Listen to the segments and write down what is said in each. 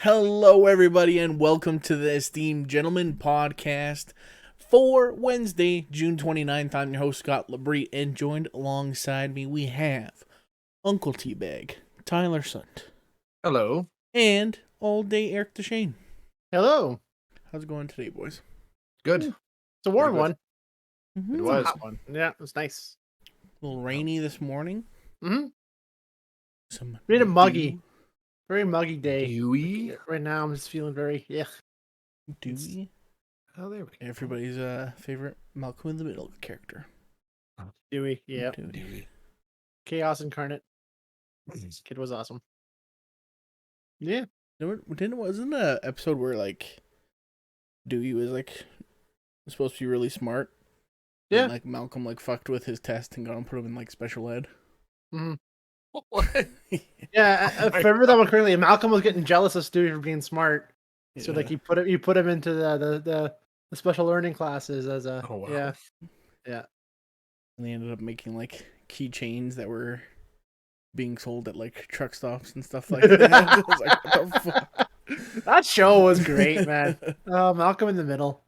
Hello, everybody, and welcome to the Esteemed Gentlemen podcast for Wednesday, June 29th. I'm your host, Scott Labrie, and joined alongside me, we have Uncle Teabag, Tyler Sunt, Hello. and all day Eric DeShane. Hello. How's it going today, boys? Good. It's a warm Good. one. Mm-hmm. It It's was. a hot one. Yeah, it was nice. A little rainy this morning. Mm-hmm. Some Made it muggy. dew- Very muggy day. Dewy. Right now, I'm just feeling very, Dewy. Oh, there we go. Everybody's favorite Malcolm in the Middle character. dewy. Yeah. Dewy. Chaos incarnate. Kid was awesome. Yeah. Wasn't an episode where like Dewey was supposed to be really smart? Yeah. And, like Malcolm fucked with his test and got him put him in special ed. Mm-hmm. What? Yeah. If I remember that one correctly, Malcolm was getting jealous of Stewie for being smart. So Yeah. he put him into the special learning classes as a Oh, wow. yeah. And they ended up making keychains that were being sold at truck stops and stuff like that. I was like, what the fuck? That show was great, man. Malcolm in the Middle.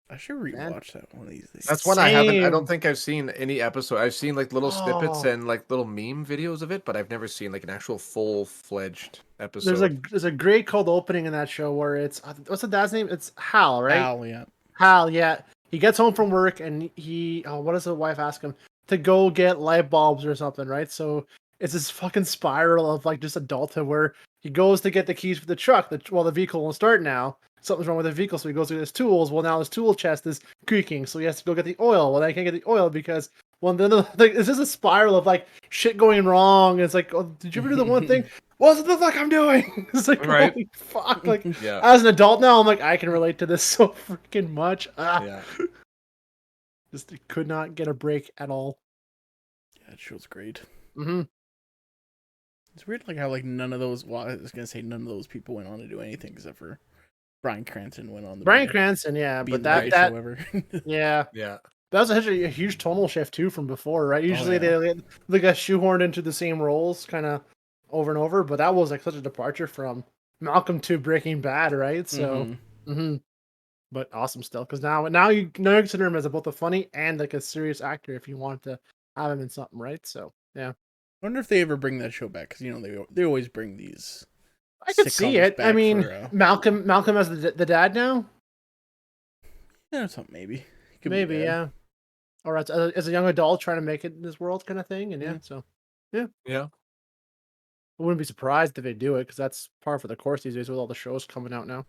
I should rewatch that one of these days. That's one I haven't. I Same. don't think I've seen any episode. I've seen little snippets Oh. and little meme videos of it, but I've never seen an actual full-fledged episode. There's a great cold opening in that show where it's what's the dad's name? It's Hal, right? Al, yeah. Hal, yeah. He gets home from work and what does the wife ask him? To go get light bulbs or something, right? So it's this fucking spiral of just adulthood where he goes to get the keys for the truck. The vehicle won't start now. Something's wrong with the vehicle, so he goes to get his tools. Well, now his tool chest is creaking, so he has to go get the oil. Well, I can't get the oil because it's just a spiral of shit going wrong. It's like, oh, did you ever do the one thing? What the fuck I'm doing? It's like, Right. holy fuck! Yeah. As an adult now, I'm I can relate to this so freaking much. Yeah. Just could not get a break at all. Yeah, that show's great. Mm-hmm. It's weird how none of those, well, I was going to say none of those people went on to do anything except for Bryan Cranston went on the Bryan Cranston, yeah, be but in the greatest that show ever. yeah, Yeah. that was a huge tonal shift too from before, right? Usually yeah. they got shoehorned into the same roles, kind of over and over, but that was such a departure from Malcolm to Breaking Bad, right? So, but awesome still, because now you consider him as both a funny and a serious actor if you want to have him in something, right? So, yeah. I wonder if they ever bring that show back, because they always bring these. I could see sitcoms it. I back mean, for, Malcolm as the dad now. Yeah, something maybe. Could be Maybe, bad. yeah. Or as a young adult trying to make it in this world kind of thing. And Yeah. so Yeah. I wouldn't be surprised if they do it because that's par for the course these days with all the shows coming out now.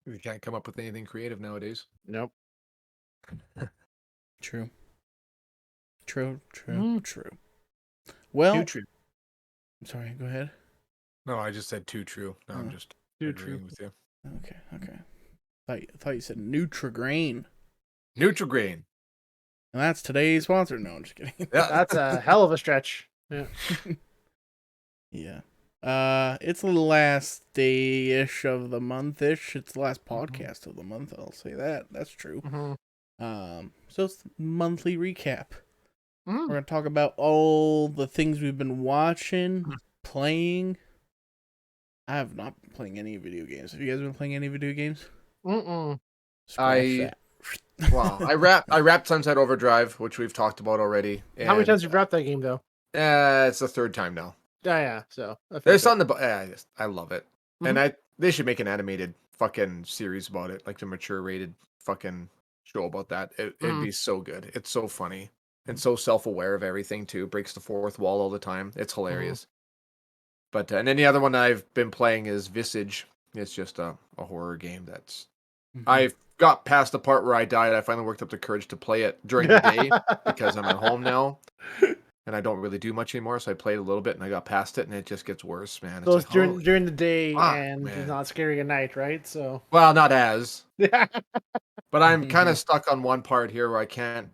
You can't come up with anything creative nowadays. Nope. True. True. Mm. Well, Too true. I'm sorry. Go ahead. No, I just said too true. No, I'm just Too agreeing true. with you. Okay. I thought you said Nutrigrain, Nutrigrain. and that's today's sponsor. No, I'm just kidding. Yeah. That's a hell of a stretch. Yeah. Yeah. It's the last day-ish of the month-ish. It's the last podcast of the month. I'll say that. That's true. Mm-hmm. So it's the monthly recap. Mm-hmm. We're gonna talk about all the things we've been watching, playing. I have not been playing any video games. Have you guys been playing any video games? Mm-mm. Scratch that. Wow. I wrapped Sunset Overdrive, which we've talked about already. How many times have you wrapped that game though? It's the third time now. Yeah. So There's on the. I love it, Mhm. and they should make an animated fucking series about it, like the mature rated fucking show about that. It'd be so good. It's so funny and so self aware of everything too. Breaks the fourth wall all the time. It's hilarious. But and then the other one I've been playing is Visage. It's just a horror game that's. I've got past the part where I died. I finally worked up the courage to play it during the day because I'm at home now. And I don't really do much anymore, so I played a little bit and I got past it, and it just gets worse, man. So it's holy- during the day fuck, and man. it's not scary at night, right? So Well, not as, yeah. but I'm kind of stuck on one part here where I can't.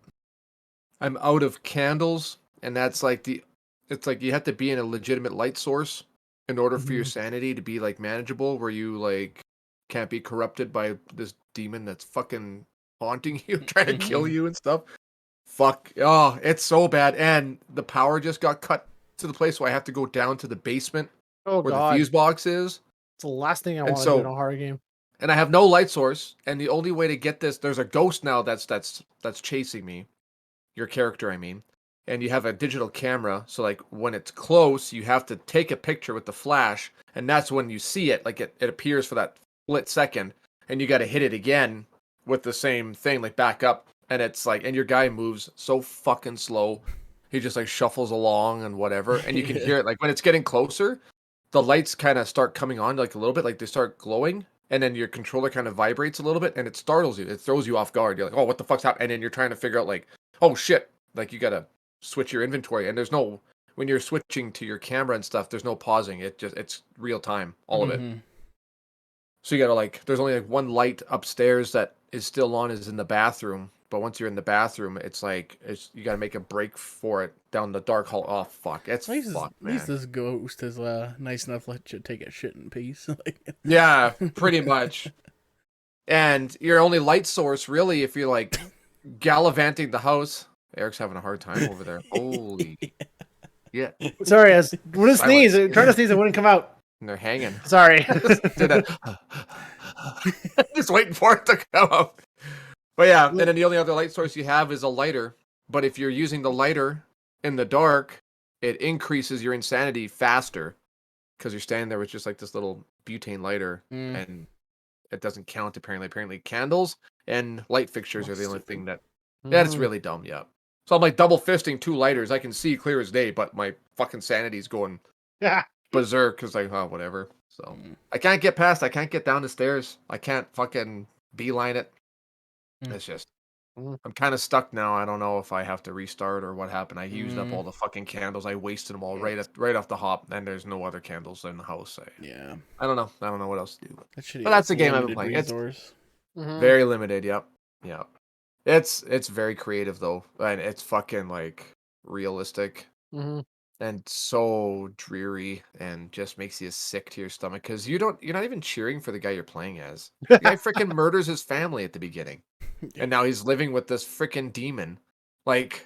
I'm out of candles, and that's it's like you have to be in a legitimate light source in order for your sanity to be manageable, where you can't be corrupted by this demon that's fucking haunting you, trying to kill you and stuff. Fuck. Oh, it's so bad. And the power just got cut to the place where I have to go down to the basement Oh where the god, fuse box is. it's the last thing I And want to do in a so, horror game. and I have no light source, and the only way to get this, there's a ghost now that's chasing me, your character, I mean, and you have a digital camera, so like when it's close, you have to take a picture with the flash, and that's when you see it, like it appears for that split second, and you got to hit it again with the same thing, like back up, and it's like, and your guy moves so fucking slow, he just like shuffles along and whatever, and you can hear it, like when it's getting closer, the lights kind of start coming on like a little bit, like they start glowing, and then your controller kind of vibrates a little bit, and it startles you. It throws you off guard. You're like, oh, what the fuck's happening? And then you're trying to figure out like, oh shit, like you gotta switch your inventory, and there's no when you're switching to your camera and stuff, there's no pausing. It's real time, all of it. So you gotta like, there's only like one light upstairs that is still on, is in the bathroom. But once you're in the bathroom, it's like you gotta make a break for it down the dark hall. Oh fuck, it's fucked, At least man. this ghost is nice enough to let you take a shit in peace. Yeah, pretty much. And your only light source, really, if you're like gallivanting the house. Eric's having a hard time over there. Holy, yeah. Sorry, I was wouldn't Silence. sneeze. Trying to sneeze, it wouldn't come out. And they're hanging. Sorry. Did that. Just waiting for it to come up. But yeah, and then the only other light source you have is a lighter. But if you're using the lighter in the dark, it increases your insanity faster because you're standing there with just like this little butane lighter, and it doesn't count apparently. Apparently, candles and light fixtures are the only thing that. Yeah, it's really dumb. Yeah. So I'm like double fisting 2 lighters. I can see clear as day, but my fucking sanity's going berserk because like, oh, whatever. So I can't get past. I can't get down the stairs. I can't fucking beeline it. It's just, I'm kind of stuck now. I don't know if I have to restart or what happened. I used up all the fucking candles. I wasted them all right off the hop, and there's no other candles in the house. Yeah. I don't know. I don't know what else to do. But that's the game I've been playing. Resource. It's very limited. Yep. Yep. It's very creative though, and it's fucking like realistic. And so dreary, and just makes you sick to your stomach because you're not even cheering for the guy you're playing as. The guy freaking murders his family at the beginning, and now he's living with this freaking demon. Like,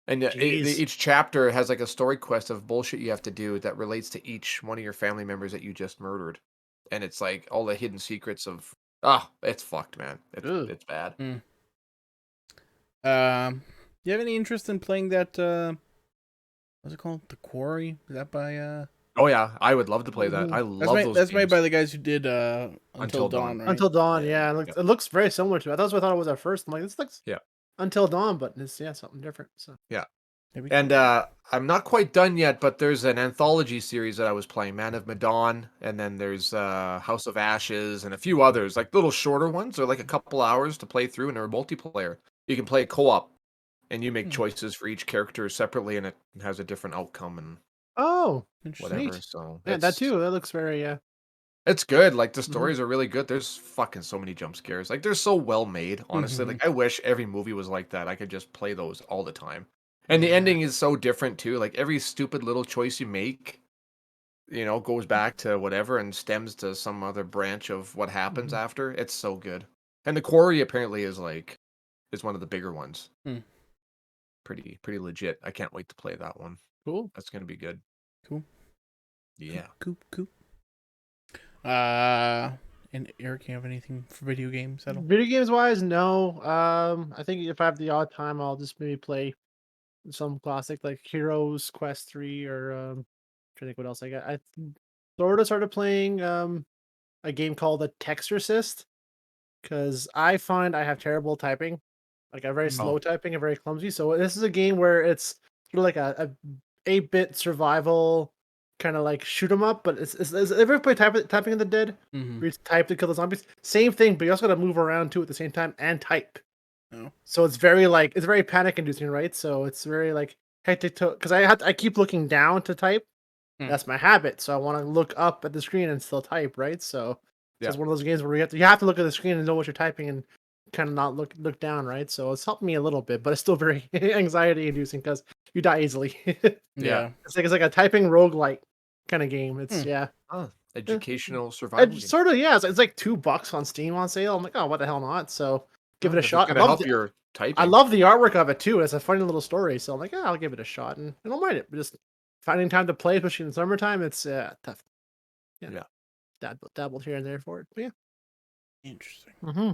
and each chapter has like a story quest of bullshit you have to do that relates to each one of your family members that you just murdered, and it's like all the hidden secrets of it's fucked, man. It's bad. You have any interest in playing that? What's it called? The Quarry? Is that by? Oh yeah, I would love to play that. I love those. That's games. made by the guys who did Until Dawn. Right? Until Dawn, yeah. It looks very similar to it. That's what I thought it was at first. I'm like, this looks Until Dawn, but it's something different. So yeah. And I'm not quite done yet, but there's an anthology series that I was playing, Man of Medan, and then there's House of Ashes and a few others, like little shorter ones. They're like a couple hours to play through, and they're multiplayer. You can play co-op, and you make choices for each character separately, and it has a different outcome and whatever. So yeah, that too. That looks very it's good. Like the stories are really good. There's fucking so many jump scares. Like they're so well made. Honestly, like I wish every movie was like that. I could just play those all the time. And the ending is so different too. Like every stupid little choice you make, goes back to whatever and stems to some other branch of what happens after. It's so good. And the Quarry apparently is one of the bigger ones. Pretty legit. I can't wait to play that one. Cool. That's gonna be good. Cool. Yeah. Cool. And Eric, you have anything for video games? Video games wise, no. I think if I have the odd time, I'll just maybe play some classic like Heroes Quest 3 or trying to think what else I got. I sort of started playing a game called The Texturcist because I find I have terrible typing. Like I'm very slow typing and very clumsy. So this is a game where it's sort of like a 8-bit survival kind of like shoot 'em up, but it's ever play Typing of the Dead? Where you type to kill the zombies. Same thing, but you also got to move around too at the same time and type. So it's very panic inducing, right? So it's very like hectic because I keep looking down to type. That's my habit. So I want to look up at the screen and still type, right? So it's one of those games where you have to look at the screen and know what you're typing and kind of not look down, right? So it's helped me a little bit, but it's still very anxiety inducing because you die easily. It's like a typing roguelike kind of game. It's educational survival. It's sort of It's like $2 on Steam on sale. I'm like, oh, what the hell not? So give it a shot. It's gonna help your typing. I love the artwork of it too. It's a funny little story. So I'm like, I'll give it a shot, and I don't mind it. But just finding time to play, especially in the summertime, it's tough. Yeah. Dabble here and there for it. But yeah. Interesting. Mm-hmm.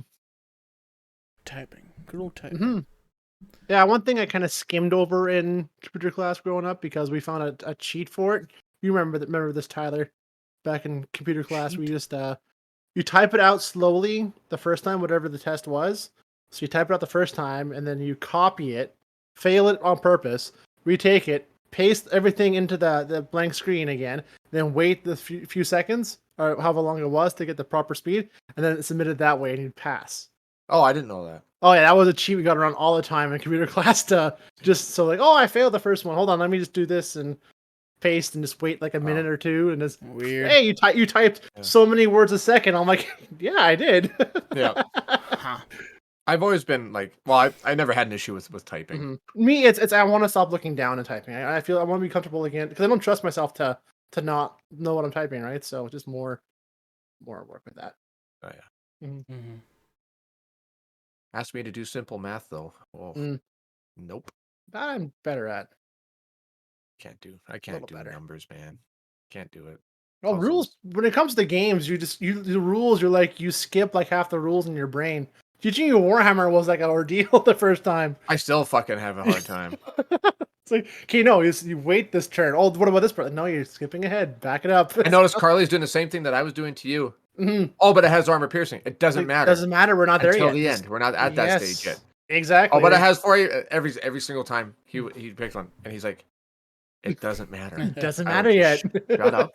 Typing. Good old typing. Mm-hmm. Yeah, one thing I kind of skimmed over in computer class growing up because we found a cheat for it. You remember this, Tyler? Back in computer class, we Cheat? just you type it out slowly the first time, whatever the test was. So you type it out the first time, and then you copy it, fail it on purpose, retake it, paste everything into the blank screen again, then wait the few seconds or however long it was to get the proper speed, and then submit it that way, and you'd pass. Oh, I didn't know that. Oh yeah, that was a cheat we got around all the time in computer class to just so like, oh, I failed the first one. Hold on, let me just do this and paste and just wait like a minute or two and just Weird. hey, you typed so many words a second. I'm like, yeah, I did. Yeah. Huh. I've always been like, well, I never had an issue with typing. Mm-hmm. Me, it's I want to stop looking down and typing. I feel I want to be comfortable again because I don't trust myself to not know what I'm typing, right? So just more work with that. Oh yeah. Mm-hmm. Asked me to do simple math though. Oh, nope. That I'm better at. I can't do better. numbers, man. Can't do it. Well, Puzzles. rules when it comes to games, the rules. You're like you skip like half the rules in your brain. Teaching you Warhammer was like an ordeal the first time. I still fucking have a hard time. It's like, okay, no, you wait this turn. Oh, what about this part? No, you're skipping ahead. Back it up. I noticed Carly's doing the same thing that I was doing to you. Mm-hmm. Oh, but it has armor piercing. It doesn't matter. Doesn't matter. We're not there until yet. the end. We're not at that stage yet. Exactly. Oh, but it has for you every single time he picks one, and he's like, it doesn't matter. It doesn't I matter don't yet. just shut up.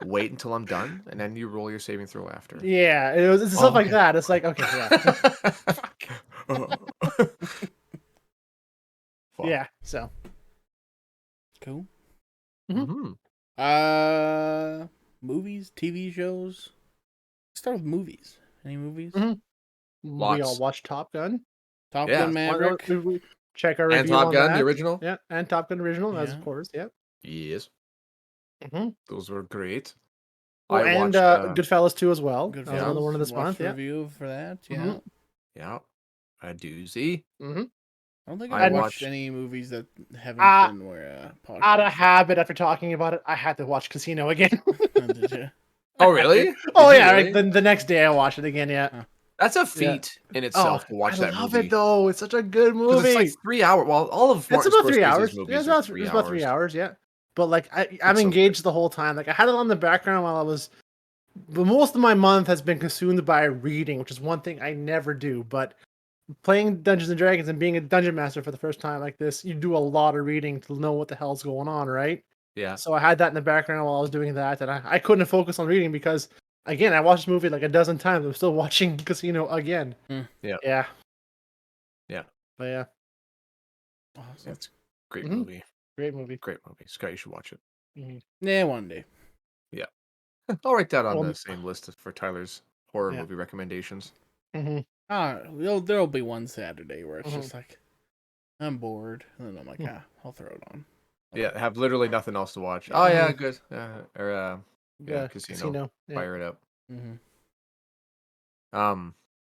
Wait until I'm done, and then you roll your saving throw after. Yeah, it's stuff like that. It's like, okay, yeah. Yeah, so. Cool. Mm-hmm. Movies, TV shows. Let's start with movies. Any movies? Mm-hmm. Lots. We all watched Top Gun. Top Gun Maverick. We check our And review Top on Gun, that. the original. Yeah, and Top Gun original, as Yeah. of course, yeah. Yes. Mm-hmm. Those were great. Oh, I and watched, Goodfellas too as well. Good That was another one of this Watched month. the Yeah. review for that. Yeah. Mhm. Yeah, a doozy. Mm-hmm. I don't think I I watched watched- any movies that haven't been where podcast. Out of habit, after talking about it, I had to watch Casino again. Did you? Oh, really? Oh Did you yeah, really? like the next day I watched it again. Yeah. That's a feat in itself to watch I that love movie. it though. It's such a good 'Cause movie. It's like 3 hours. Well, all of It's Martin about 3 Scorsese's hours. movies Yeah, it's are about 3 about 3 hours. Yeah, but like I'm so engaged the whole time. Like I had it on the background while I was. But most of my month has been consumed by reading, which is one thing I never do. But playing Dungeons and Dragons and being a dungeon master for the first time like this, you do a lot of reading to know what the hell's going on, right? Yeah. So I had that in the background while I was doing that, and I couldn't focus on reading because, again, I watched this movie like a dozen times. I'm still watching Casino again. Yeah. Yeah. Yeah. But yeah, Awesome. That's a great Mhm. movie. great movie. Great movie. Scott, you should watch it. Yeah, one day. I'll write that on Well, the same list for Tyler's horror yeah. movie recommendations. There'll be one Saturday where it's Mhm. just like I'm bored, and then I'm like, I'll throw it on. Yeah, have literally nothing else to watch. Oh yeah, Mhm. good. Yeah, Casino. Yeah. Fire it up. Mm-hmm.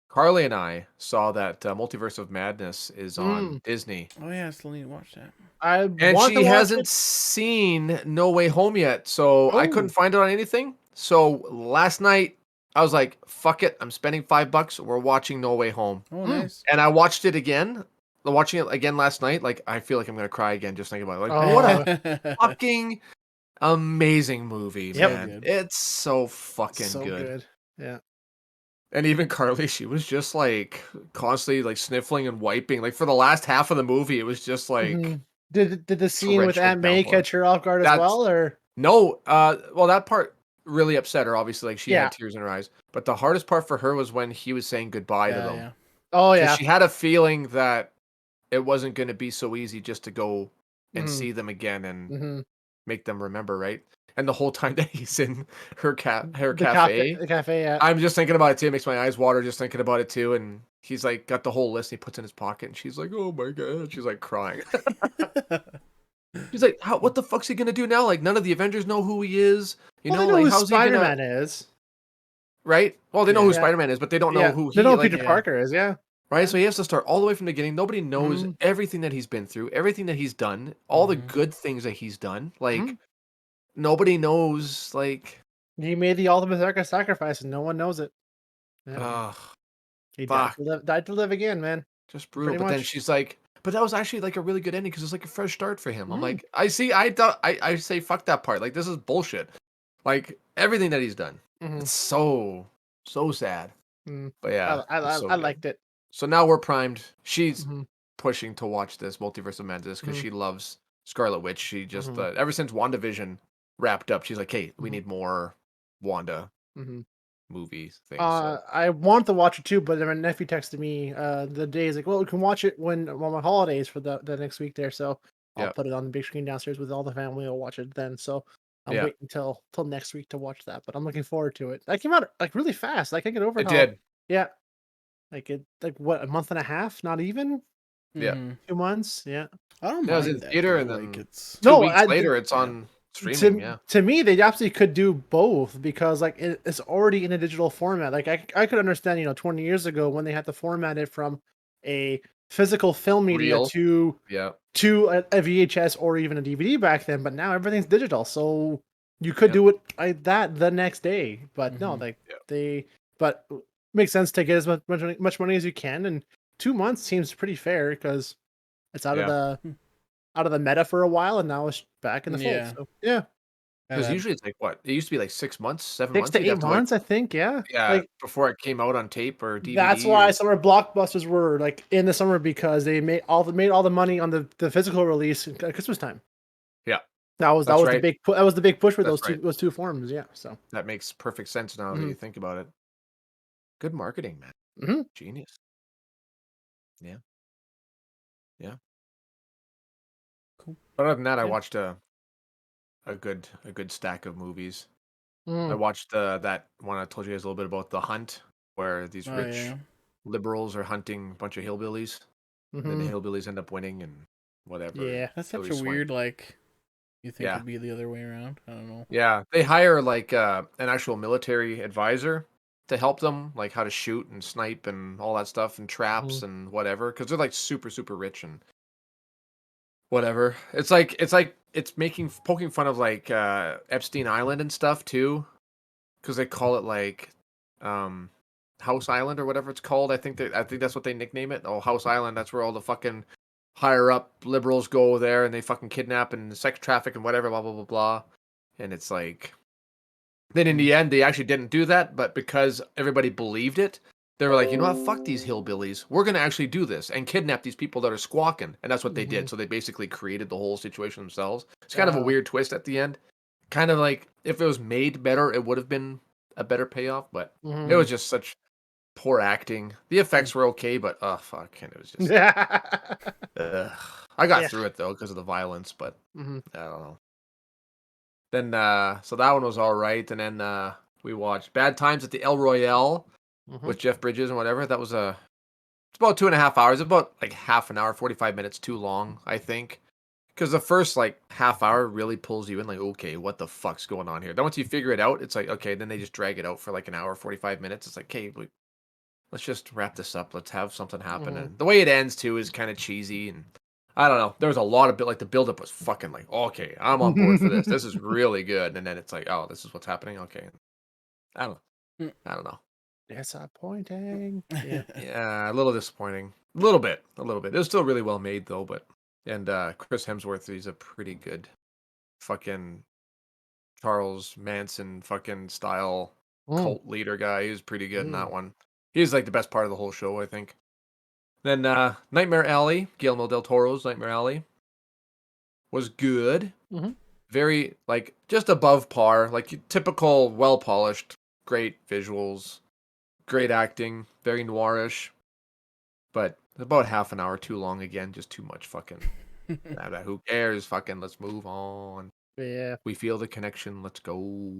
Carly and I saw that Multiverse of Madness is on Disney, Oh yeah, I still need to watch that. I and want she to watch hasn't it. seen No Way Home yet. So I couldn't Oh. find it on anything. So last night I was like, "Fuck it, I'm spending $5. We're watching No Way Home." Oh, nice. And I watched it again. Watching it again last night, like I feel like I'm gonna cry again just thinking about it. Like, Oh. what a fucking amazing movie, Yep. man! Good. It's so fucking So good. good. Yeah. And even Carly, she was just like constantly like sniffling and wiping. Like for the last half of the movie, it was just like Mhm. Did the scene with torrential Aunt May downpour. catch her off guard as That's- well, or? no. Well, that part really upset her. Obviously, like she Yeah. had tears in her eyes. But the hardest part for her was when he was saying goodbye to them. Yeah. Oh 'Cause yeah. she had a feeling that it wasn't going to be so easy just to go and Mhm. see them again and Mm-hmm. make them remember, right? And the whole time that he's in her The cafe, cafe. Yeah. I'm just thinking about it too. It makes my eyes water just thinking about it too. And he's like got the whole list he puts in his pocket, and she's like, "Oh my god," she's like crying. She's like, what the fuck's he gonna do now? Like none of the Avengers know who he is. You Well, know, they know like who how's he Spider-Man gonna? is. Right? Well, they know who Yeah. Spider-Man is, but they don't know Yeah. who he. They know who like, Peter Parker is. Yeah. Right? Yeah. So he has to start all the way from the beginning. Nobody knows Mhm. everything that he's been through, everything that he's done, all the Mhm. good things that he's done. Mhm. Nobody knows, He made the ultimate sacrifice, and no one knows it. Yeah. ugh, He fuck, died to live again, man. just brutal. Pretty But then much. she's like, but that was actually like a really good ending because it's like a fresh start for him. I'm Mhm. like, I say fuck that part. Like, this is bullshit. Like, everything that he's done. Mhm. It's so sad. Mhm. But yeah, it's so I good. liked it. So now we're primed. She's Mhm. pushing to watch this Multiverse of Madness because Mhm. she loves Scarlet Witch. She just Mhm. ever since WandaVision wrapped up, she's like, "Hey, we Mhm. need more Wanda Mhm. movie things." So I wanted to watch it too, but then my nephew texted me the day. He's like, "Well, we can watch it when on my holidays for the next week there." So I'll yeah, put it on the big screen downstairs with all the family. We'll watch it then. So I'm yeah, waiting till next week to watch that. But I'm looking forward to it. That came out like really fast. I can't get over it how did. yeah, like what, a month and a half? Not even Yeah, Mhm. 2 months. Yeah. I don't yeah, it was in mind that theater, though. and Like then it's 2 weeks No, later, it's yeah. on streaming. Yeah, to me, they absolutely could do both because like it's already in a digital format. Like I could understand, 20 years ago when they had to format it from a physical film media real. Yeah, to a VHS or even a DVD back then, but now everything's digital. So you could yep, do it like that the next day. But no, Mhm. like yeah. they but makes sense to get as much money as you can, and 2 months seems pretty fair because it's Yeah. out of the meta for a while, and now it's back in the fold. Yeah. So yeah. And Because that usually it's like what? It used to be like 6 months, 6 7 months. to You'd 8 have to wait. months, I think, yeah. Yeah, Like, before it came out on tape or that's DVD why or summer blockbusters were, like, in the summer because they made all the money on the physical release at Christmas time. yeah. That That's was the right. big push for That's those right. 2 forms, yeah, so That makes perfect sense now that you mhm, think about it. Good marketing, man. mhm, Genius. Yeah, yeah. cool. But other than that, I yeah, watched a good stack of movies. I mm, watched that one I told you guys a little bit about, The Hunt, where these Oh rich yeah. liberals are hunting a bunch of hillbillies. And then the mhm, hillbillies end up winning and whatever. And yeah, That's such Hilary a Swank. weird like you think Yeah, it'd be the other way around. I don't know. yeah. They hire like an actual military advisor to help them, like how to shoot and snipe and all that stuff and traps mhm, and whatever, because they're like super super rich and whatever. It's making poking fun of like Epstein Island and stuff too, because they call it like um House Island or whatever it's called. I think that's what they nickname it. Oh, House Island. That's where all the fucking higher up liberals go there and they fucking kidnap and sex traffic and whatever, blah blah blah blah. And it's like then in mhm. the end they actually didn't do that, but because everybody believed it, they were like, you know what, fuck these hillbillies. We're gonna actually do this and kidnap these people that are squawking. And that's what they did. Mhm. So they basically created the whole situation themselves. It's kind of a Oh, weird twist at the end. Kind of like if it was made better, it would have been a better payoff, but it mhm. was just such poor acting. The effects were okay, but oh fuck, and it was just ugh. I got Yeah, through it though because of the violence, but mhm, I don't know. Then so that one was all right, and then we watched Bad Times at the El Royale mhm, with Jeff Bridges and whatever. That was it's about 2.5 hours, about like half an hour, 45 minutes too long, I think. Because the first like half hour really pulls you in, like, okay, what the fuck's going on here? Then once you figure it out, it's like, okay, then they just drag it out for like an hour, 45 minutes. It's like, okay, let's just wrap this up. Let's have something happen. mhm. And the way it ends too is kind of cheesy, and I don't know. There was a lot of like the buildup was fucking like, okay, I'm on board for this. This is really good. And then it's like, oh, this is what's happening. Okay, I don't, I don't know. Disappointing. Yeah. Yeah, a little disappointing. A little bit, a little bit. It was still really well made though. But and Chris Hemsworth, he's a pretty good fucking Charles Manson fucking style Mm, cult leader guy. He was pretty good in mm, that one. He's like the best part of the whole show, I think. Then Nightmare Alley, Guillermo del Toro's Nightmare Alley was good. mhm. Very like just above par, like typical, well polished, great visuals, great acting, very noirish, but about half an hour too long again, just too much fucking. Who cares? Fucking, let's move on. Yeah. We feel the connection. Let's go.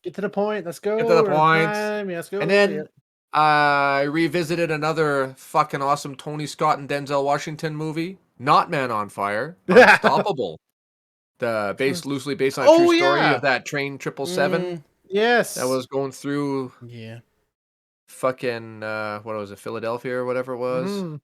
Get to the point. Let's Get to go. the We're out of point. time. Yeah, let's And go. Yeah. then I revisited another fucking awesome Tony Scott and Denzel Washington movie, Not Man on Fire, Unstoppable. Loosely based on a true Oh story of yeah. that train 777 Mm, that Yes. was going through yeah. fucking what was it, Philadelphia or whatever it was. Mhm.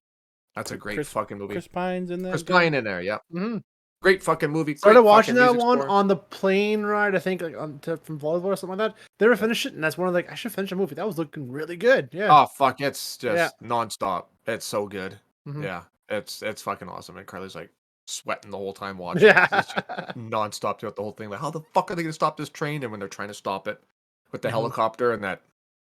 That's a great Chris- fucking movie. Chris Pine's in that. Chris too. Pine in there, yeah. Mhm. Great fucking movie. Started Great watching fucking that music one score. on the plane ride, I think, like from Volleyball or something like that. Never finished it, and that's one of like I should finish a movie. That was looking really good. Yeah. Oh fuck, it's Yeah. just nonstop. It's so good. Mhm. Yeah, it's fucking awesome. And Carly's like sweating the whole time watching. It's just Yeah. nonstop throughout the whole thing. Like, how the fuck are they gonna stop this train? And when they're trying to stop it with the Mhm. helicopter and that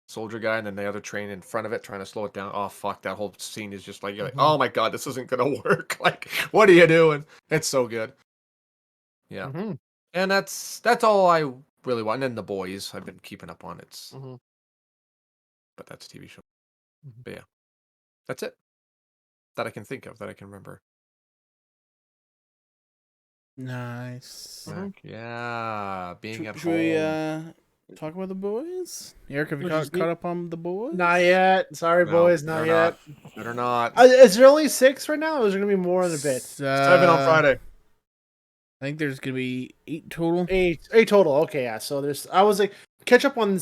soldier guy, and then the other train in front of it trying to slow it down. Oh fuck, that whole scene is just like, you're like, Mhm. oh my god, this isn't gonna work. Like, what are you doing? It's so good. Yeah, Mhm. and that's all I really want. And then The Boys, I've been keeping up on. Mhm. But that's a TV show. Mhm. But yeah, that's it that I can think of that I can remember. Nice. Mhm. Yeah, being at Should we home. talk about the boys? Eric, have you Which is caught up on the boys? Not yet. Sorry, No, boys. Not better yet. Better not. Is there only 6 right now, or is there gonna be more in a bit? 7 on Friday. I think there's gonna be 8 total. 8 total. Okay, yeah. So there's. I was like catch up on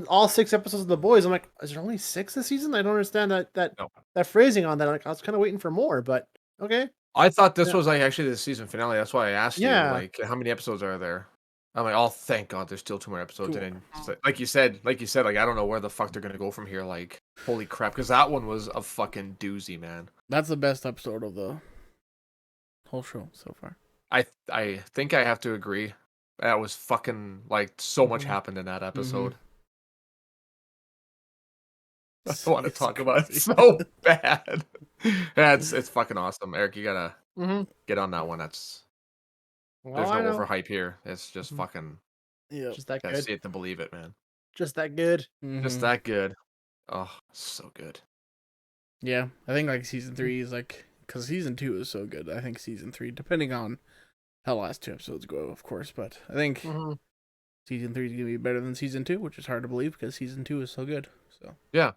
all 6 episodes of The Boys. I'm like, is there only 6 this season? I don't understand that No. that phrasing on that. Like, I was kind of waiting for more, but okay. I thought this Yeah. was like actually the season finale. That's why I asked you, Yeah. like, how many episodes are there? I'm like, oh, thank God, there's still 2 more episodes. Cool. And then, like you said, like, I don't know where the fuck they're gonna go from here. Like, holy crap, because that one was a fucking doozy, man. That's the best episode of the whole show so far. I think I have to agree. That was fucking like so much Mhm. happened in that Mm-hmm. episode. I want to It's talk about it crazy. so bad. Yeah, it's fucking awesome, Eric. You gotta Mm-hmm. get on that one. There's Well, I no know. overhype here. It's just Mhm. fucking Yeah. Just that gotta good. see it to believe it, man. Just that good. Just that good. Oh, so good. Yeah, I think like season 3 is like because season 2 is so good. I think season 3, depending on how the last 2 episodes go, of course, but I think Mhm. season 3 is gonna be better than season 2, which is hard to believe because season 2 is so good. So Yeah.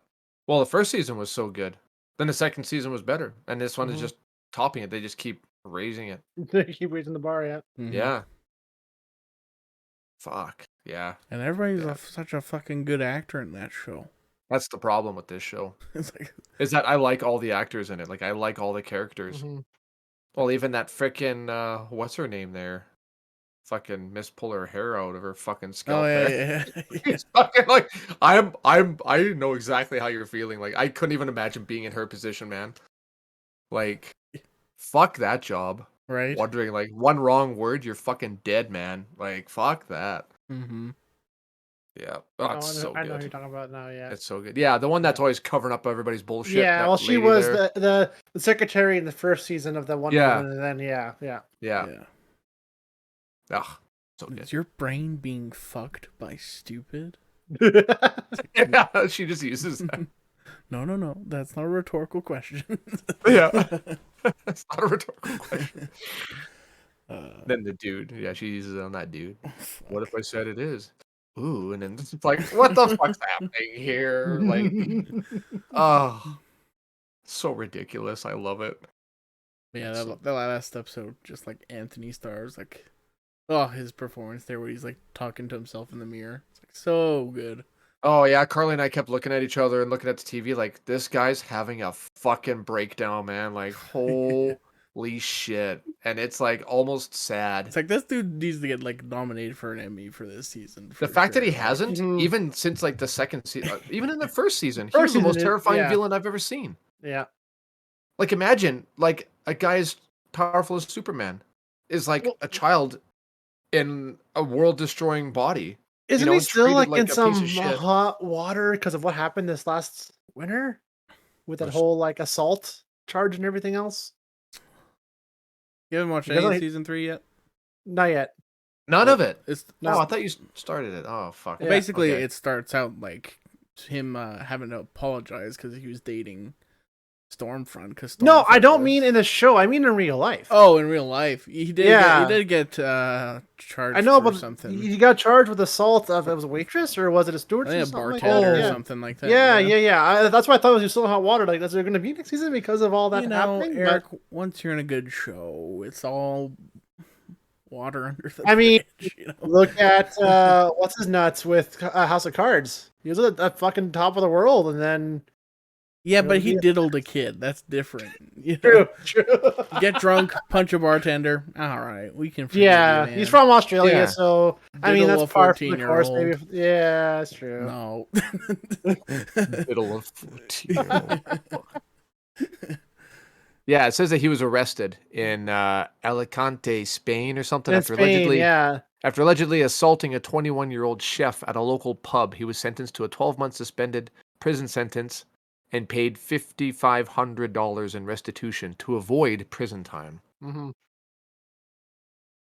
Well, the first season was so good. Then the second season was better, and this one is Mhm. just topping it. They just keep raising it. Keep raising the bar, yeah. mhm. Yeah. Fuck. Yeah. And everybody's Yeah. such a fucking good actor in that show. That's the problem with this show. It's like Is that I like all the actors in it. Like, I like all the characters. Mhm. Well, even that frickin' what's her name there? Fucking Miss pull her hair out of her fucking scalp oh there. yeah, yeah. It's fucking like I know exactly how you're feeling. Like, I couldn't even imagine being in her position, man. Like, fuck that job. Right. Wondering, like, one wrong word, you're fucking dead, man. Like, fuck that. Mm-hmm. Yeah. Oh, Oh, it's so I know who good. you're talking about now, yeah. It's so good. Yeah, the one that's always covering up everybody's bullshit. Yeah, that well, she lady was there. the secretary in the first season of the Wonder Yeah. Woman, and then yeah. Yeah. Yeah. Ugh, so good. Is your brain being fucked by stupid? Yeah, she just uses that. No. That's not a rhetorical question. Yeah. That's not a rhetorical question. Uh, Then the dude. Yeah, she uses it on that dude. fuck. What if I said it is? Ooh, and then it's like, what the fuck's happening here? Like, oh, so ridiculous. I love it. Yeah, So- that last episode, just like Anthony Starr's, like, oh, his performance there, where he's like talking to himself in the mirror. It's like so good. Oh yeah, Carly and I kept looking at each other and looking at the TV like, this guy's having a fucking breakdown, man. Like, holy shit. And it's like almost sad. It's like this dude needs to get like nominated for an Emmy for this season. The fact that he sure. hasn't, Mhm. even since like the second season, even in the first season, he First was the most season, terrifying yeah. villain I've ever seen. Yeah. Like, imagine, like, a guy as powerful as Superman is like Well- a child in a world-destroying body. Isn't know, he still treated like like in a piece some of shit. hot water because of what happened this last winter with that Which- whole like assault charge and everything else? You haven't watched Because any I- of season 3 yet? Not yet. None of it. It's No. Oh, I thought you started it. Oh, fuck. Yeah, basically okay. it starts out like him having to apologize because he was dating Stormfront. Cause No, I Stormfront don't was- mean in the show. I mean in real life. Oh, in real life, he did. Yeah. He did get charged. I know, for but something. you got charged with assault of it was a waitress or was it a I stewardess think or a something like bartender that? or Yeah. something like that. Yeah. That's why I thought it was still in hot water. Like, is there going to be next season because of all that You know, happening? Eric, once you're in a good show, it's all water under the I mean, fridge, you know? look at what's his nuts with House of Cards. He was at the fucking top of the world, and then Yeah, you but know, he diddled a kid. That's different. You know? true. Get drunk, punch a bartender. All right, we can forgive you, Yeah, man. he's from Australia, Yeah. so I mean Diddle that's a par for the course. 14-year-old. Maybe, yeah, that's true. No. Middle of 14-year-old. Yeah, it says that he was arrested in Alicante, Spain, or something In Spain, yeah. after allegedly assaulting a 21-year-old chef at a local pub. He was sentenced to a 12-month suspended prison sentence and paid $5,500 in restitution to avoid prison time. Mm-hmm.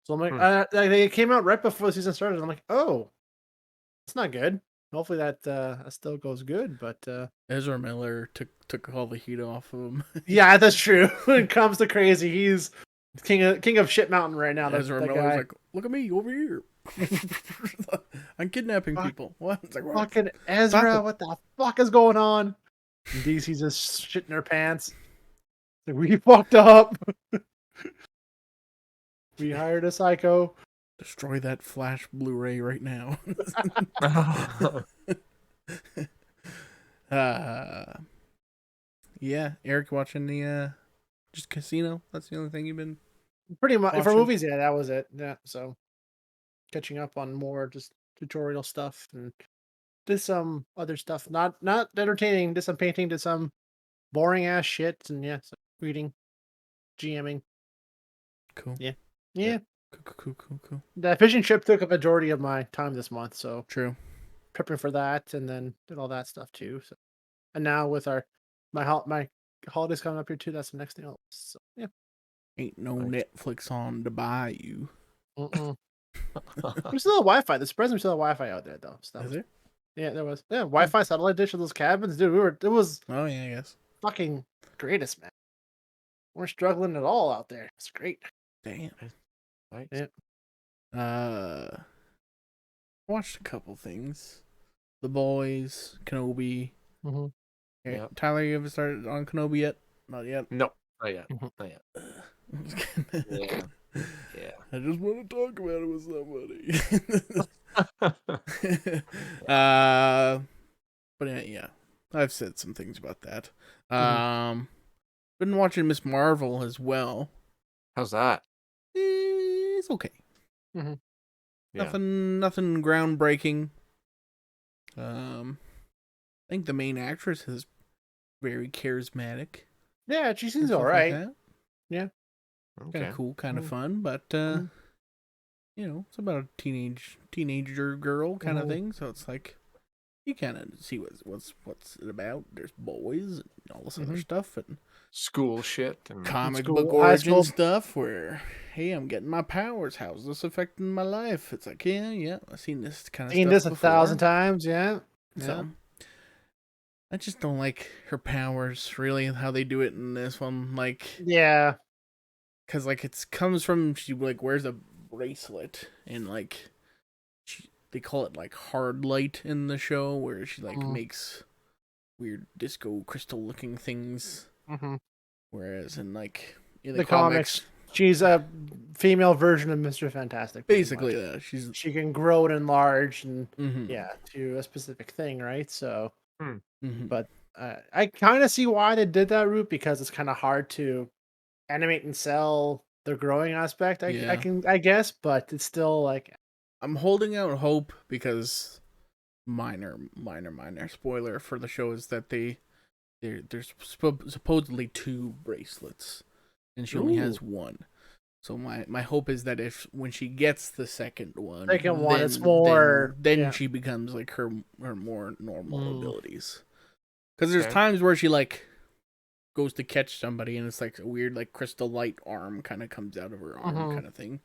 So I'm like, they came out right before the season started. I'm like, oh, it's not good. Hopefully that still goes good, but Ezra Miller took all the heat off of him. yeah, that's true. When it comes to crazy, he's king of shit mountain right now. Ezra That Miller's guy. like, look at me over here. I'm kidnapping Fuck. people. What? It's like, what? Fucking Ezra, what the fuck is going on? And DC's just shitting their pants. Like, we fucked up. We hired a psycho. Destroy that Flash Blu-ray right now. Yeah, Eric watching the just Casino. That's the only thing you've been Pretty much for watching? movies, yeah, that was it. Yeah, so catching up on more just tutorial stuff and did some other stuff. Not entertaining, did some painting, did some boring ass shit, and yeah, so reading, GMing. cool. Yeah. Cool. The fishing trip took a majority of my time this month, so True. prepping for that and then did all that stuff too. So and now with my holidays coming up here too, that's the next thing I'll so yeah. Ain't no Nice. Netflix on to buy you. There's still Wi-Fi. The surprisingly still Wi-Fi out there though. So that Is was, there? yeah, there was. Yeah, Wi-Fi satellite dish in those cabins, dude. It was Oh yeah, I guess. fucking greatest, man. We're struggling at all out there. It's great. Damn. Nice. Yeah. Watched a couple things. The Boys, Kenobi. Mm-hmm. Okay. Yeah. Tyler, you ever started on Kenobi yet? Not yet. No, not yet. Not yet. I'm just kidding. Yeah. Yeah. I just want to talk about it with somebody. But yeah, I've said some things about that. Been watching Miss Marvel as well. How's that? It's okay. Yeah. Nothing groundbreaking. I think the main actress is very charismatic. Yeah, she seems and stuff all like right. that. Okay. Kind of cool, kind of Mhm. fun, but you know, it's about a teenager girl kind of Mhm. thing. So it's like you kind of see what's it about. There's boys and all this other stuff and School shit and comic school, book high origin school. stuff. Where hey, I'm getting my powers. How's this affecting my life? It's like yeah, I've seen this kind of Seen stuff this before. 1,000 times, yeah. So I just don't like her powers really how they do it in this one. Like Yeah. because like it comes from she like wears a bracelet and like they call it like hard light in the show where she like makes weird disco crystal looking things, Mm-hmm. whereas in like in The comics, she's a female version of Mr. Fantastic. pretty basically much. that she's She can grow and enlarge and mhm. yeah, to a specific thing, right? So, Mhm. but I kind of see why they did that route because it's kind of hard to animate and sell the growing aspect. Yeah. I guess, but it's still like I'm holding out hope because minor spoiler for the show is that there's supposedly 2 bracelets and she only has 1. So my hope is that if when she gets the second one, it's more then she becomes like her more normal abilities. Because there's Okay. times where she like goes to catch somebody and it's like a weird like crystal light arm kind of comes out of her arm kind of thing.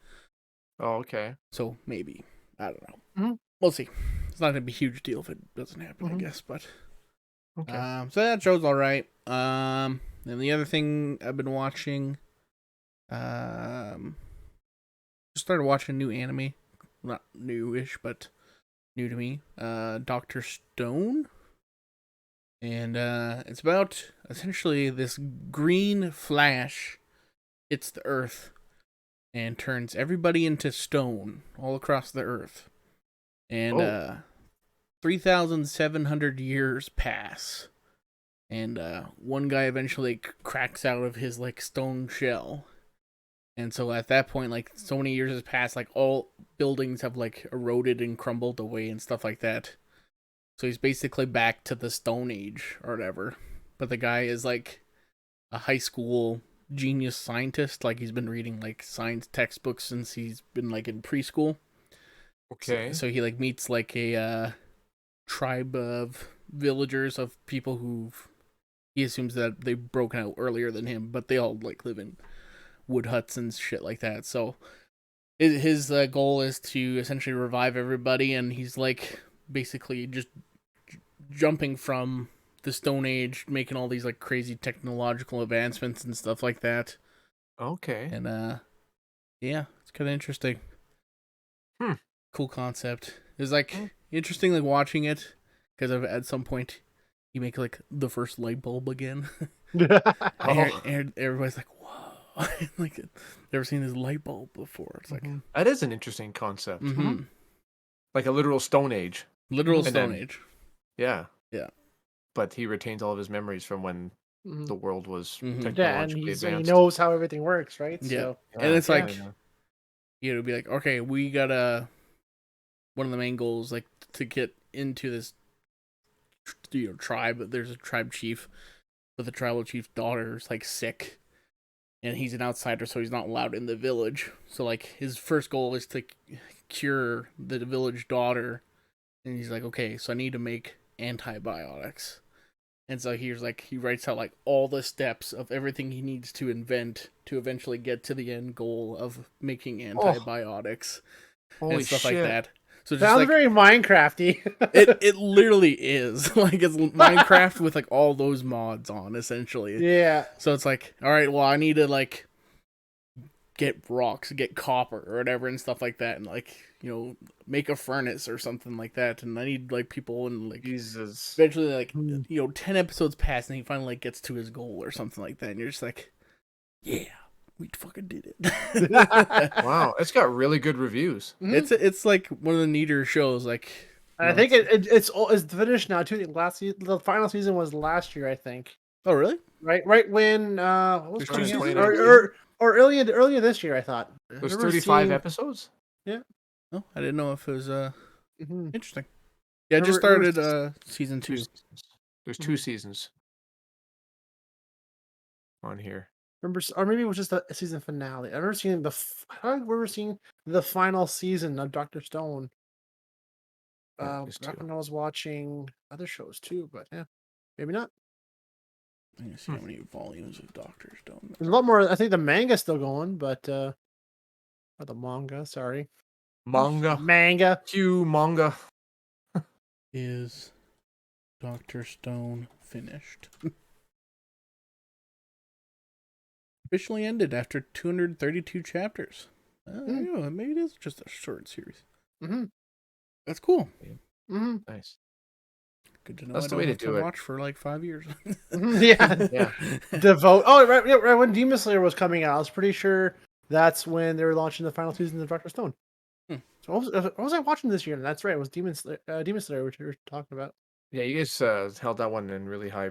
Oh, okay. So maybe I don't know. Mhm. We'll see. It's not gonna be a huge deal if it doesn't happen, I guess. But Okay. so that show's all right. And the other thing I've been watching, just started watching a new anime, not newish, but new to me. Dr. Stone, and it's about essentially this green flash hits the Earth, and turns everybody into stone all across the earth. And 3,700 years pass. And one guy eventually cracks out of his like stone shell. And so at that point, like, so many years has passed, like, all buildings have like eroded and crumbled away and stuff like that. So he's basically back to the Stone Age or whatever. But the guy is like a high school genius scientist. Like, he's been reading like science textbooks since he's been like in preschool. Okay. So he like meets like a tribe of villagers of people who he assumes that they've broken out earlier than him, but they all like live in wood huts and shit like that. So his goal is to essentially revive everybody, and he's like basically just jumping from the Stone Age, making all these like crazy technological advancements and stuff like that. Okay. And yeah, it's kind of interesting. Cool concept. It's like interesting like watching it, because at some point you make like the first light bulb again. and everybody's like, whoa. Like, never seen this light bulb before. It's like that is an interesting concept. Like a literal Stone Age. Literal Stone Age. Yeah. Yeah. But he retains all of his memories from when the world was technologically Yeah, and advanced. he knows how everything works, right? Yeah. So, and it's like, you know, be like, okay, we gotta, one of the main goals, like, to get into this, you know, tribe. There's a tribe chief, but the tribal chief's daughter is like sick, and he's an outsider, so he's not allowed in the village. So like his first goal is to cure the village daughter, and he's like, okay, so I need to make antibiotics. And so he writes out like all the steps of everything he needs to invent to eventually get to the end goal of making antibiotics and stuff like that. So just sounds like, very Minecrafty. it literally is like, it's Minecraft with like all those mods on, essentially. Yeah. So it's like, all right, well, I need to like get rocks, get copper or whatever and stuff like that, and like, you know, make a furnace or something like that. And I need like people, and like Jesus. Eventually, like, you know, 10 episodes pass and he finally like gets to his goal or something like that, and you're just like, yeah, we fucking did it. Wow, it's got really good reviews. It's like one of the neater shows. Like, I think it's finished now too. The final season was last year, I think. Oh, really? Right when what was There's it? Or earlier this year, I thought. There's 35 episodes. Yeah. Oh, I didn't know if it was interesting. Yeah, I Remember- just started season 2. There's 2 seasons on here. Remember, or maybe it was just a season finale. I remember seeing the final season of Dr. Stone. Yeah, there's 2. Back when I was watching other shows too, but yeah, maybe not. Let me see how many volumes of Doctor Stone. There's a lot more. I think the manga's still going, but or the manga. Sorry, Manga. Cue manga. Is Dr. Stone finished? Officially ended after 232 chapters. You know, maybe it is just a short series. That's cool. Nice. Good to know. That's I the way don't to have do it. Watch for like 5 years. Yeah. Devote. Oh, right. When Demon Slayer was coming out, I was pretty sure that's when they were launching the final season of Dr. Stone. So what was I watching this year? That's right. It was Demon Slayer, which we were talking about. Yeah, you guys held that one in really high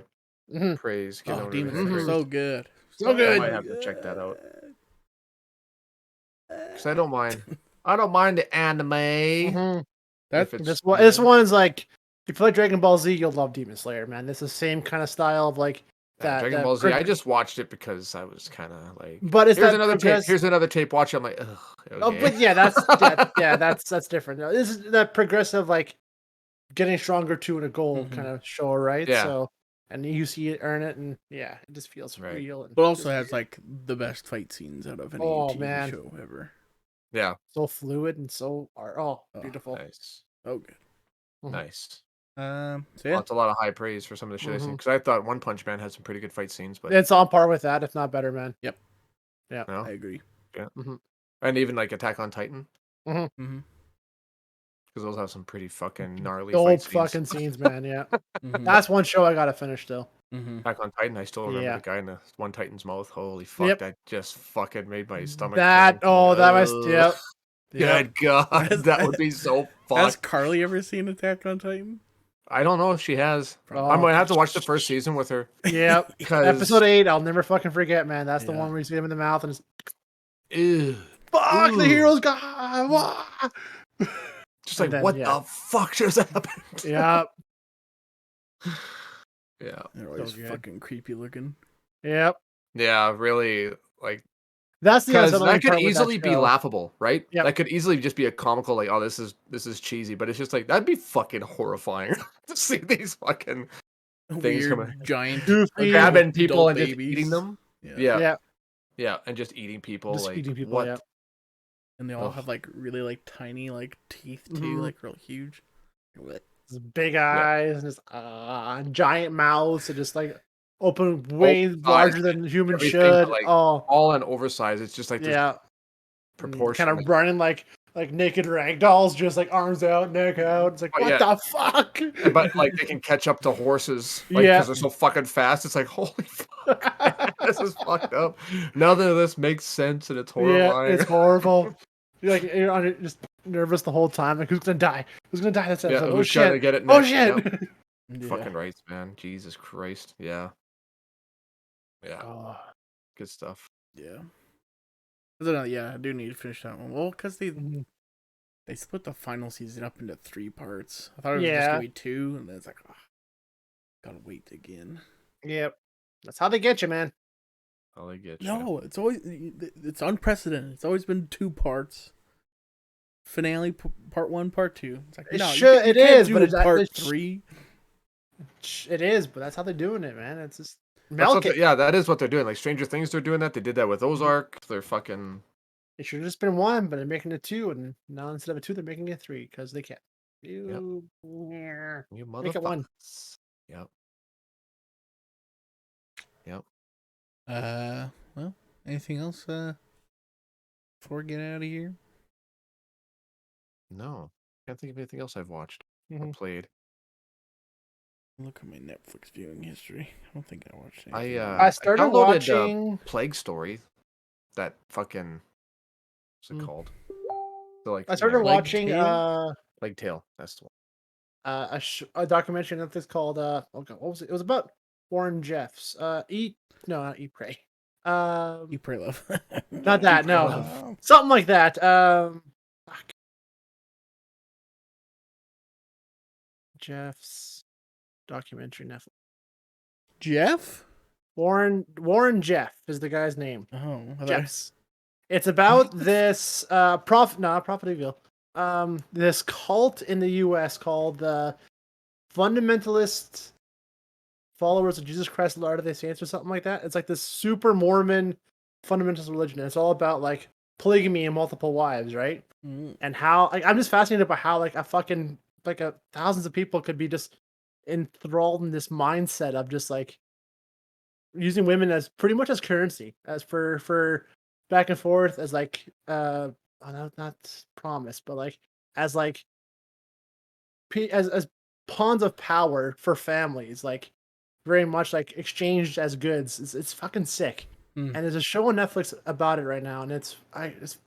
praise. Oh, Demon Slayer, so good. So good. I might have to check that out. Because I don't mind. I don't mind the anime. This one's like, if you like Dragon Ball Z, you'll love Demon Slayer, man. It's the same kind of style of like that. Dragon Ball Z. I just watched it because I was kind of like, but it's here's another tape. Here's another tape. Watch it. I'm like, ugh. Okay. Oh, but yeah, that's different. This is that progressive, like getting stronger to a goal kind of show, right? Yeah. So, and you see it, earn it, and yeah, it just feels real. And but also has like the best fight scenes out of any TV show ever. Yeah. So fluid and so beautiful. Nice. Oh, good. Nice. So yeah, that's a lot of high praise for some of the shit I've seen. Because I thought One Punch Man had some pretty good fight scenes, but it's on par with that, if not better, man. Yep. Yeah, I agree. Yeah. And even like Attack on Titan. Because those have some pretty fucking gnarly fight scenes. Fucking scenes, man. Yeah. That's one show I gotta finish still. Mm-hmm. Attack on Titan. I still remember Yeah. the guy in the one Titan's mouth. Holy fuck! Yep. That just fucking made my stomach. That turn. Like, that was yep. Good God, that would be so Has fucked. Carly ever seen Attack on Titan? I don't know if she has. Oh. I'm gonna have to watch the first season with her. Yep. Because Episode 8, I'll never fucking forget, man. That's the Yeah. one where you see him in the mouth and it's ew, fuck the Ooh. hero's gone. Wah! just And like then, what yeah. the fuck just happened? Yep. Yeah. They're always So good. fucking creepy looking. Yep. Yeah, really, like, That's the because unsettling that could part with that easily be show. laughable, right? Yep. That could easily just be a comical, like, oh, this is cheesy, but it's just like that'd be fucking horrifying to see these fucking things Weird, coming, giant, Goofy. grabbing people adult and just babies. eating them. Yeah. Yeah, Yeah. yeah, and just eating people, Just like eating people, what? yeah. And they all Ugh. have like really like tiny like teeth too, Mhm. like real huge. His big eyes and his giant mouths and just like open way Oversized larger than human everything, should. but, like, Oh, all on oversized. It's just like this yeah. proportion. Kind of running like naked rag dolls, just like arms out, neck out. It's like, But what yeah. the fuck? But like they can catch up to horses, like Yeah. because they're so fucking fast. It's like holy fuck, this is fucked up. None of this makes sense, and it's Yeah, horrifying. it's horrible. You're just nervous the whole time. Like, who's gonna die? Who's gonna die this Yeah, episode? Oh who's trying to shit! get it Oh next? shit! Yep. Yeah. Fucking rights, man. Jesus Christ. Yeah. Yeah. Oh, Good stuff. Yeah. I don't know, yeah, I do need to finish that one. Well, because mhm. they split the final season up into 3 parts. I thought it was just Yeah. gonna be 2, and then it's like, gotta wait again. Yep. That's how they get you, man. I'll get you. No, it's unprecedented. It's always been 2 parts. Finale, part 1, part 2. It's like, It no, should- you it can't is, do but a it's- part it- 3. It is, but that's how they're doing it, man. It's just That's milk it. yeah, that is what they're doing. Like Stranger Things, they're doing that. They did that with Ozark. They're fucking. It should have just been 1, but they're making it 2, and now instead of a 2, they're making it 3 because they can. You Make it 1. motherfuckers. Yep. Yep. Well, anything else, before we get out of here? No, can't think of anything else I've watched or Mhm. played. Look at my Netflix viewing history. I don't think I watched I anything. I started downloaded, watching. Plague Story. That fucking what's it Mm. called? So like I started Plague watching Tale? Plague Tale. That's the one. a documentary on Netflix called oh god, what was it? It was about Warren Jeffs. Not Eat Pray. You pray love. Not that, no. Love. Something like that. Fuck. Jeffs documentary Netflix. Jeff? Warren Jeff is the guy's name. Oh, I thought- Jeffs. It's about this Prophet this cult in the US called the Fundamentalist Followers of Jesus Christ, Latter Day Saints, or something like that. It's like this super Mormon fundamentalist religion. And it's all about like polygamy and multiple wives, right? Mm. And how I'm just fascinated by how like a fucking thousands of people could be just enthralled in this mindset of just like using women as pretty much as currency, as for back and forth, as like not promise, but like as like as pawns of power for families, like very much like exchanged as goods. It's fucking sick. Mm. And there's a show on Netflix about it right now, and it's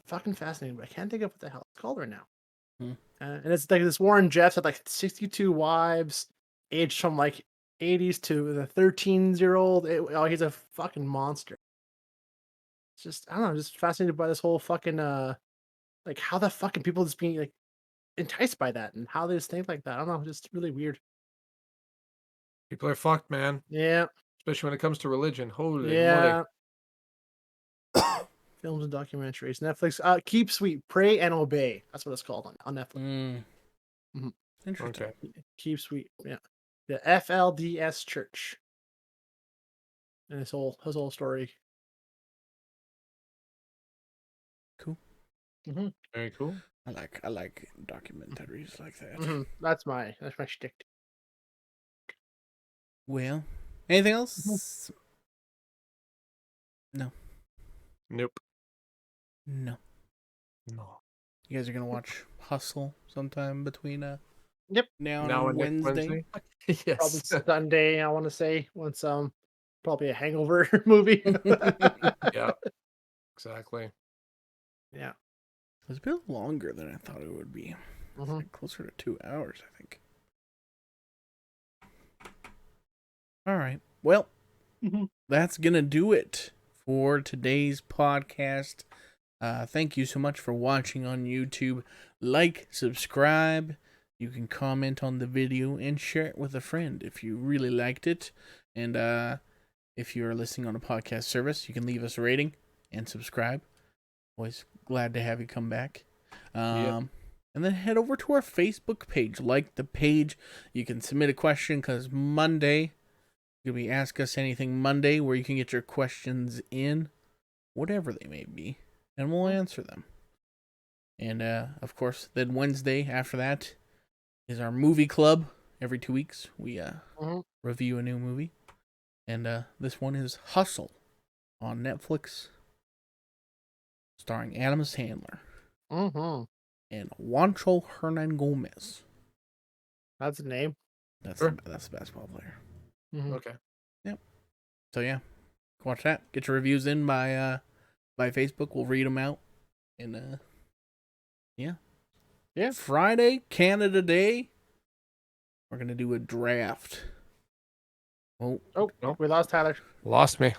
fucking fascinating, but I can't think of what the hell it's called right now. Mm. And it's like this Warren Jeffs had like 62 wives, aged from like 80s to the 13-year-old. Oh, he's a fucking monster. It's just, I don't know, just fascinated by this whole fucking like how the fucking people just being like enticed by that and how they just think like that. I don't know, just really weird. People are fucked, man. Yeah, Especially when it comes to religion. Holy moly. yeah. Films and documentaries. Netflix. Keep Sweet, Pray and Obey. That's what it's called on Netflix. Mm. Mhm. Interesting. Okay. Keep Sweet. Yeah. The FLDS Church. And his whole story. Cool. Mm-hmm. Very cool. I like documentaries like that. Mm-hmm. That's my shtick. Well, anything else? No. Nope. No. No. You guys are gonna watch Hustle sometime between now Now on and next Wednesday. Probably Yes. Sunday, I want to say, once probably a hangover movie. Yeah. Exactly. Yeah. It was a bit longer than I thought it would be. It's Mhm. like closer to 2 hours, I think. All right. Well, Mhm. that's going to do it for today's podcast. Thank you so much for watching on YouTube. Like, subscribe. You can comment on the video and share it with a friend if you really liked it. And if you're listening on a podcast service, you can leave us a rating and subscribe. Always glad to have you come back. And then head over to our Facebook page. Like the page. You can submit a question because Monday, you'll be Ask Us Anything Monday, where you can get your questions in, whatever they may be, and we'll answer them. And of course, then Wednesday after that is our movie club. Every 2 weeks, we review a new movie. And this one is Hustle on Netflix, starring Adam Sandler and Juancho Hernan Gomez. That's a name. That's Sure. that's the basketball player. Okay. Yep. So yeah, watch that. Get your reviews in by Facebook. We'll read them out. And yeah. Friday, Canada Day. We're gonna do a draft. Oh, No. We lost Tyler. Lost me.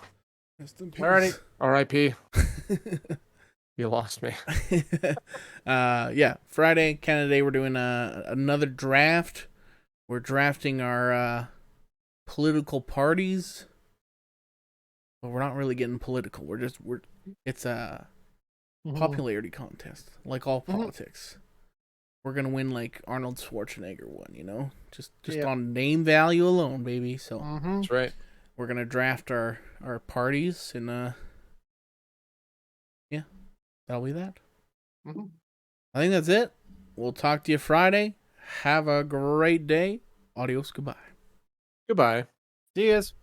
Alrighty. R.I.P. You lost me. Yeah, Friday, Canada Day. We're doing another draft. We're drafting our political parties, but we're not really getting political. It's a popularity contest, like all politics. We're gonna win like Arnold Schwarzenegger won, you know, just on name value alone, baby. So That's right. we're gonna draft our parties, and yeah, that'll be that. I think that's it. We'll talk to you Friday. Have a great day. Adios. Goodbye. Goodbye. See you guys.